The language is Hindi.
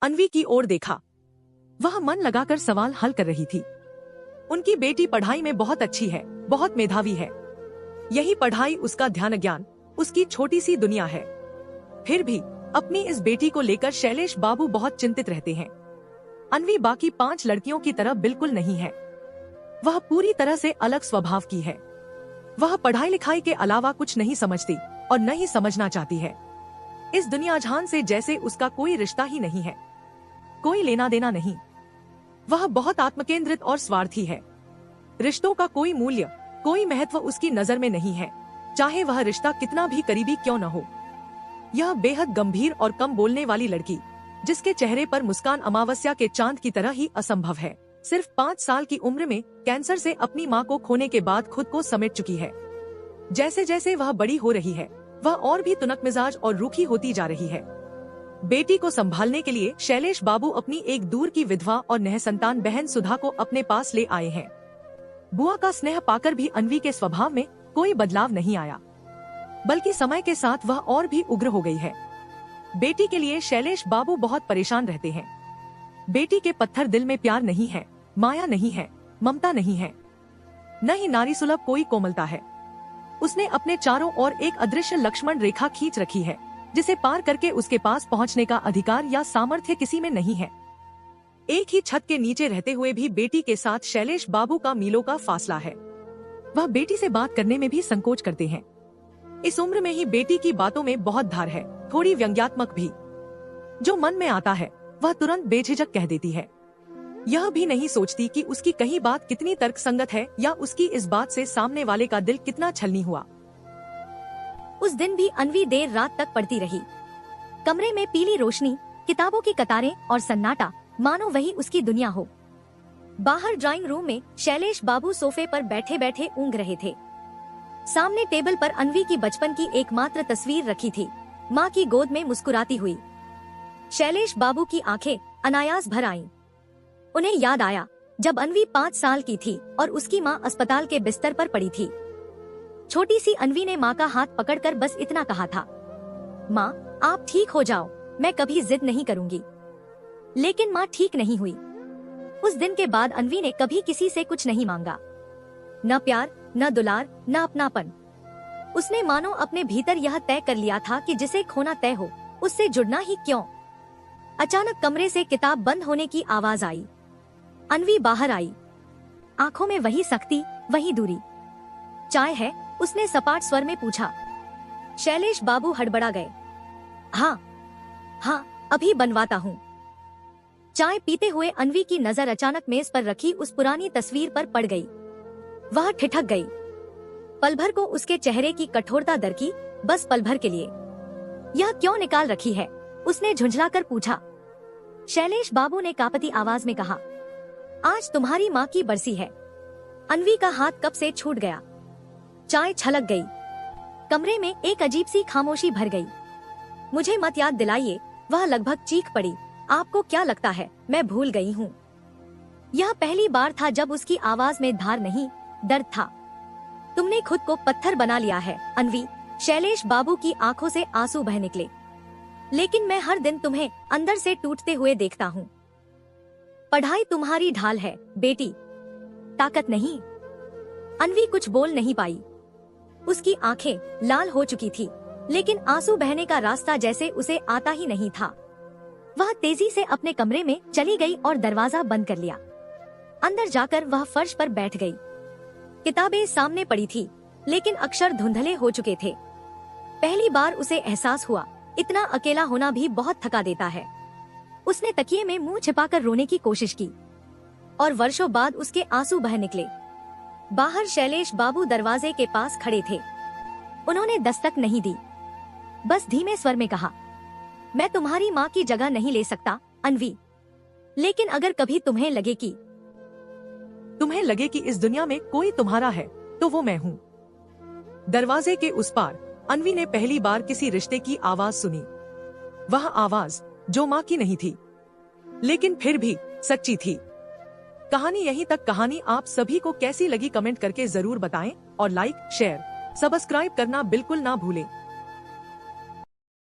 अन्वी की ओर देखा। वह मन लगाकर सवाल हल कर रही थी। उनकी बेटी पढ़ाई में बहुत अच्छी है, बहुत मेधावी है। यही पढ़ाई, उसका ध्यान ज्ञान, उसकी छोटी सी दुनिया है। फिर भी अपनी इस बेटी को लेकर शैलेश बाबू बहुत चिंतित रहते हैं। अन्वी बाकी 5 लड़कियों की तरह बिल्कुल नहीं है। वह पूरी तरह से अलग स्वभाव की है। वह पढ़ाई लिखाई के अलावा कुछ नहीं समझती और न ही समझना चाहती है। इस दुनिया जहान से जैसे उसका कोई रिश्ता ही नहीं है, कोई लेना देना नहीं। वह बहुत आत्मकेंद्रित और स्वार्थी है। रिश्तों का कोई मूल्य, कोई महत्व उसकी नजर में नहीं है, चाहे वह रिश्ता कितना भी करीबी क्यों न हो। यह बेहद गंभीर और कम बोलने वाली लड़की, जिसके चेहरे पर मुस्कान अमावस्या के चांद की तरह ही असंभव है, सिर्फ 5 साल की उम्र में कैंसर से अपनी मां को खोने के बाद खुद को समेट चुकी है। जैसे जैसे वह बड़ी हो रही है, वह और भी तुनक मिजाज और रूखी होती जा रही है। बेटी को संभालने के लिए शैलेश बाबू अपनी एक दूर की विधवा और निःसंतान बहन सुधा को अपने पास ले आए हैं। बुआ का स्नेह पाकर भी अन्वी के स्वभाव में कोई बदलाव नहीं आया, बल्कि समय के साथ वह और भी उग्र हो गई है। बेटी के लिए शैलेश बाबू बहुत परेशान रहते हैं। बेटी के पत्थर दिल में प्यार नहीं है, माया नहीं है, ममता नहीं है, न ही नारी सुलभ कोई कोमलता है। उसने अपने चारों ओर एक अदृश्य लक्ष्मण रेखा खींच रखी है, जिसे पार करके उसके पास पहुंचने का अधिकार या सामर्थ्य किसी में नहीं है। एक ही छत के नीचे रहते हुए भी बेटी के साथ शैलेश बाबू का मीलों का फासला है। वह बेटी से बात करने में भी संकोच करते हैं। इस उम्र में ही बेटी की बातों में बहुत धार है, थोड़ी व्यंग्यात्मक भी। जो मन में आता है वह तुरंत बेझिझक कह देती है। यह भी नहीं सोचती कि उसकी कही बात कितनी तर्कसंगत है या उसकी इस बात से सामने वाले का दिल कितना छलनी हुआ। उस दिन भी अन्वी देर रात तक पढ़ती रही। कमरे में पीली रोशनी, किताबों की कतारें और सन्नाटा, मानो वही उसकी दुनिया हो। बाहर ड्राइंग रूम में शैलेश बाबू सोफे पर बैठे बैठे ऊँघ रहे थे। सामने टेबल पर अन्वी की बचपन की एकमात्र तस्वीर रखी थी, माँ की गोद में मुस्कुराती हुई। शैलेश बाबू की आंखें अनायास भर आईं। उन्हें याद आया जब अन्वी 5 साल की थी और उसकी माँ अस्पताल के बिस्तर पर पड़ी थी। छोटी सी अन्वी ने माँ का हाथ पकड़कर बस इतना कहा था, माँ आप ठीक हो जाओ, मैं कभी जिद नहीं करूंगी। लेकिन माँ ठीक नहीं हुई। उस दिन के बाद अन्वी ने कभी किसी से कुछ नहीं मांगा, न प्यार, न दुलार, न अपनापन। उसने मानो अपने भीतर यह तय कर लिया था कि जिसे खोना तय हो, उससे जुड़ना ही क्यों। अचानक कमरे से किताब बंद होने की आवाज आई। अन्वी बाहर आई, आंखों में वही सख्ती, वही दूरी। चाय है? उसने सपाट स्वर में पूछा। शैलेश बाबू हड़बड़ा गए। हाँ, अभी बनवाता हूँ। चाय पीते हुए अन्वी की नजर अचानक मेज पर रखी उस पुरानी तस्वीर पर पड़ गई। वह ठिठक गई। पल भर को उसके चेहरे की कठोरता दरकी, बस पल भर के लिए। यह क्यों निकाल रखी है? उसने झुंझलाकर पूछा। शैलेश बाबू ने कांपती आवाज में कहा, आज तुम्हारी माँ की बरसी है। अन्वी का हाथ कब से छूट गया। चाय छलक गई। कमरे में एक अजीब सी खामोशी भर गई। मुझे मत याद दिलाइए, वह लगभग चीख पड़ी। आपको क्या लगता है मैं भूल गई हूँ? यह पहली बार था जब उसकी आवाज में धार नहीं, दर्द था। तुमने खुद को पत्थर बना लिया है अन्वी। शैलेश बाबू की आंखों से आंसू बह निकले। लेकिन मैं हर दिन तुम्हें अंदर से टूटते हुए देखता हूँ। पढ़ाई तुम्हारी ढाल है बेटी, ताकत नहीं। अन्वी कुछ बोल नहीं पाई। उसकी आंखें लाल हो चुकी थी, लेकिन आंसू बहने का रास्ता जैसे उसे आता ही नहीं था। वह तेजी से अपने कमरे में चली गई और दरवाजा बंद कर लिया। अंदर जाकर वह फर्श पर बैठ गई। किताबें सामने पड़ी थी, लेकिन अक्षर धुंधले हो चुके थे। पहली बार उसे एहसास हुआ, इतना अकेला होना भी बहुत थका देता है। उसने तकिए में मुंह छिपाकर रोने की कोशिश की, और वर्षों बाद उसके आंसू बह निकले। बाहर शैलेश बाबू दरवाजे के पास खड़े थे। उन्होंने दस्तक नहीं दी, बस धीमे स्वर में कहा, मैं तुम्हारी माँ की जगह नहीं ले सकता अन्वी, लेकिन अगर कभी तुम्हें लगे कि इस दुनिया में कोई तुम्हारा है, तो वो मैं हूँ। दरवाजे के उस पार अन्वी ने पहली बार किसी रिश्ते की आवाज सुनी। वह आवाज जो माँ की नहीं थी, लेकिन फिर भी सच्ची थी। कहानी यहीं तक। कहानी आप सभी को कैसी लगी कमेंट करके जरूर बताएं और लाइक, शेयर, सब्सक्राइब करना बिल्कुल ना भूलें।